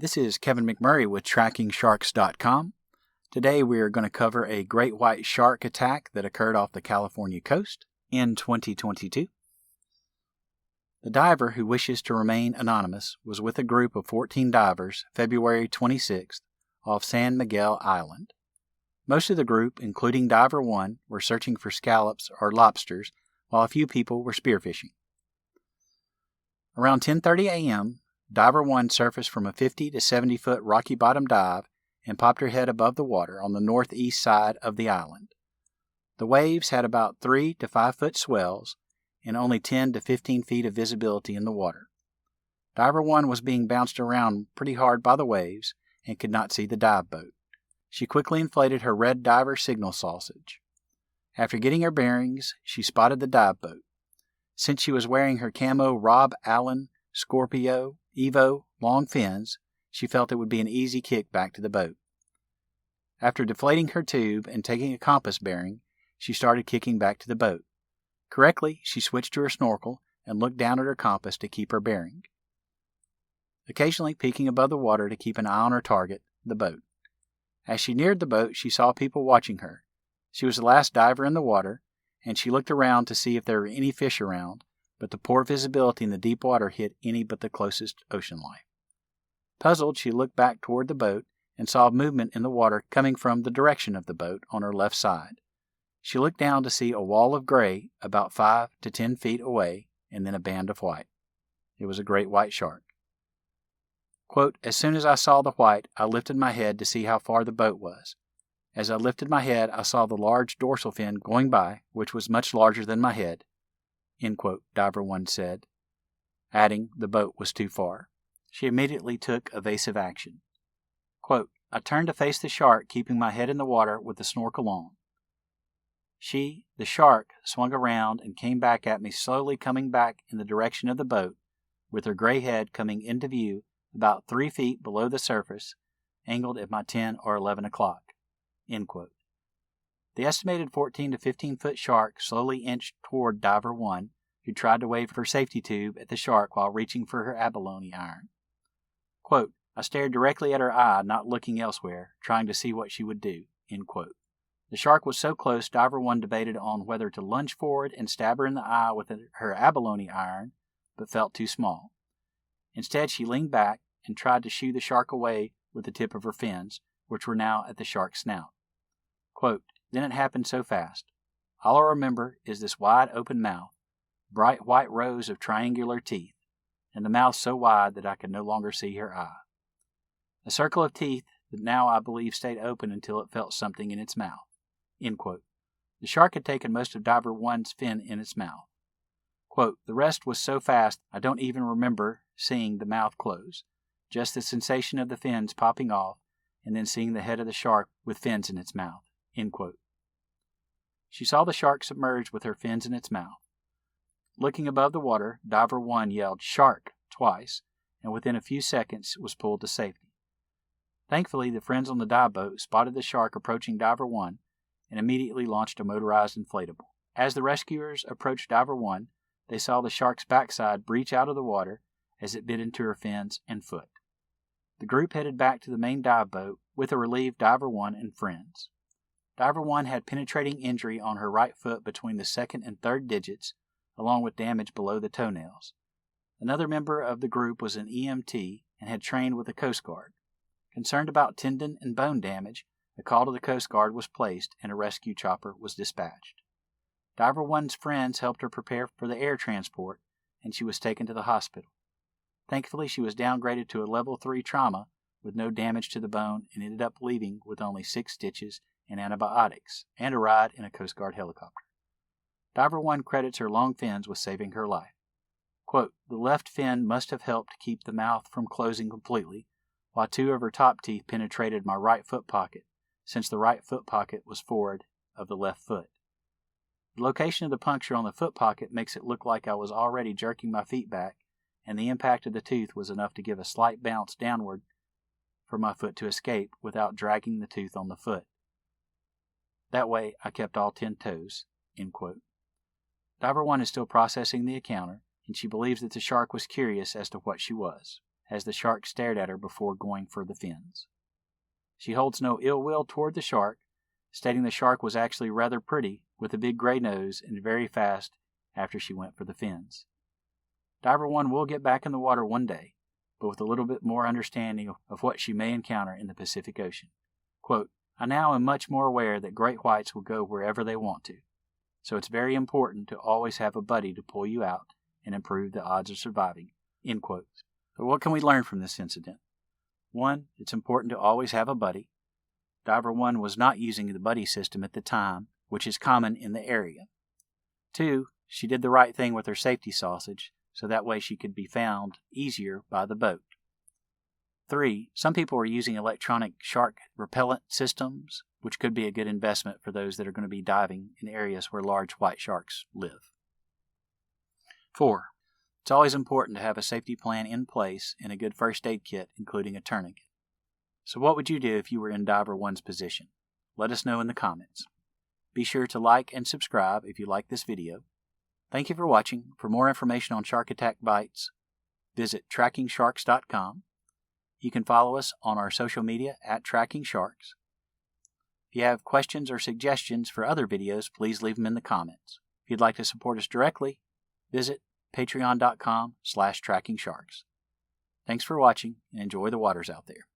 This is Kevin McMurray with TrackingSharks.com. Today we are going to cover a great white shark attack that occurred off the California coast in 2022. The diver, who wishes to remain anonymous, was with a group of 14 divers February 26th off San Miguel Island. Most of the group, including Diver 1, were searching for scallops or lobsters, while a few people were spearfishing. Around 10:30 a.m., Diver 1 surfaced from a 50 to 70 foot rocky bottom dive and popped her head above the water on the northeast side of the island. The waves had about 3 to 5 foot swells and only 10 to 15 feet of visibility in the water. Diver 1 was being bounced around pretty hard by the waves and could not see the dive boat. She quickly inflated her red diver signal sausage. After getting her bearings, she spotted the dive boat. Since she was wearing her camo Rob Allen Scorpio Evo long fins, she felt it would be an easy kick back to the boat. After deflating her tube and taking a compass bearing, she started kicking back to the boat. Correctly, she switched to her snorkel and looked down at her compass to keep her bearing, occasionally peeking above the water to keep an eye on her target, the boat. As she neared the boat, she saw people watching her. She was the last diver in the water, and she looked around to see if there were any fish around, but the poor visibility in the deep water hid any but the closest ocean life. Puzzled, she looked back toward the boat and saw movement in the water coming from the direction of the boat on her left side. She looked down to see a wall of gray about 5 to 10 feet away and then a band of white. It was a great white shark. Quote, "As soon as I saw the white, I lifted my head to see how far the boat was. As I lifted my head, I saw the large dorsal fin going by, which was much larger than my head," end quote, Diver 1 said, adding the boat was too far. She immediately took evasive action. Quote, "I turned to face the shark, keeping my head in the water with the snorkel on. She, the shark, swung around and came back at me, slowly coming back in the direction of the boat, with her gray head coming into view about 3 feet below the surface, angled at my 10 or 11 o'clock." End quote. The estimated 14 to 15 foot shark slowly inched toward Diver 1, who tried to wave her safety tube at the shark while reaching for her abalone iron. Quote, "I stared directly at her eye, not looking elsewhere, trying to see what she would do." End quote. The shark was so close, Diver 1 debated on whether to lunge forward and stab her in the eye with her abalone iron, but felt too small. Instead, she leaned back and tried to shoo the shark away with the tip of her fins, which were now at the shark's snout. Quote, "Then it happened so fast. All I remember is this wide open mouth, bright white rows of triangular teeth, and the mouth so wide that I could no longer see her eye. A circle of teeth that now I believe stayed open until it felt something in its mouth." End quote. The shark had taken most of Diver 1's fin in its mouth. Quote, "The rest was so fast I don't even remember seeing the mouth close, just the sensation of the fins popping off and then seeing the head of the shark with fins in its mouth." End quote. She saw the shark submerge with her fins in its mouth. Looking above the water, Diver 1 yelled "Shark" twice, and within a few seconds was pulled to safety. Thankfully, the friends on the dive boat spotted the shark approaching Diver 1 and immediately launched a motorized inflatable. As the rescuers approached Diver 1, they saw the shark's backside breach out of the water as it bit into her fins and foot. The group headed back to the main dive boat with a relieved Diver 1 and friends. Diver 1 had penetrating injury on her right foot between the second and third digits, along with damage below the toenails. Another member of the group was an EMT and had trained with the Coast Guard. Concerned about tendon and bone damage, a call to the Coast Guard was placed and a rescue chopper was dispatched. Diver 1's friends helped her prepare for the air transport, and she was taken to the hospital. Thankfully, she was downgraded to a level 3 trauma with no damage to the bone and ended up leaving with only 6 stitches and antibiotics, and a ride in a Coast Guard helicopter. Diver 1 credits her long fins with saving her life. Quote, "The left fin must have helped keep the mouth from closing completely, while 2 of her top teeth penetrated my right foot pocket, since the right foot pocket was forward of the left foot. The location of the puncture on the foot pocket makes it look like I was already jerking my feet back, and the impact of the tooth was enough to give a slight bounce downward for my foot to escape without dragging the tooth on the foot. That way, I kept all 10 toes." End quote. Diver 1 is still processing the encounter, and she believes that the shark was curious as to what she was. as the shark stared at her before going for the fins. She holds no ill will toward the shark, stating the shark was actually rather pretty with a big gray nose and very fast after she went for the fins. Diver 1 will get back in the water one day, but with a little bit more understanding of what she may encounter in the Pacific Ocean. Quote, I now am much more aware that great whites will go wherever they want to, so it's very important to always have a buddy to pull you out and improve the odds of surviving. End quote. So what can we learn from this incident? 1. It's important to always have a buddy. Diver 1 was not using the buddy system at the time, which is common in the area. 2. She did the right thing with her safety sausage, so that way she could be found easier by the boat. 3. Some people are using electronic shark repellent systems, which could be a good investment for those that are going to be diving in areas where large white sharks live. 4. It's always important to have a safety plan in place and a good first aid kit, including a tourniquet. So what would you do if you were in Diver 1's position? Let us know in the comments. Be sure to like and subscribe if you like this video. Thank you for watching. For more information on shark attack bites, visit trackingsharks.com. You can follow us on our social media at Tracking Sharks. If you have questions or suggestions for other videos, please leave them in the comments. If you'd like to support us directly, visit patreon.com/trackingsharks. Thanks for watching and enjoy the waters out there.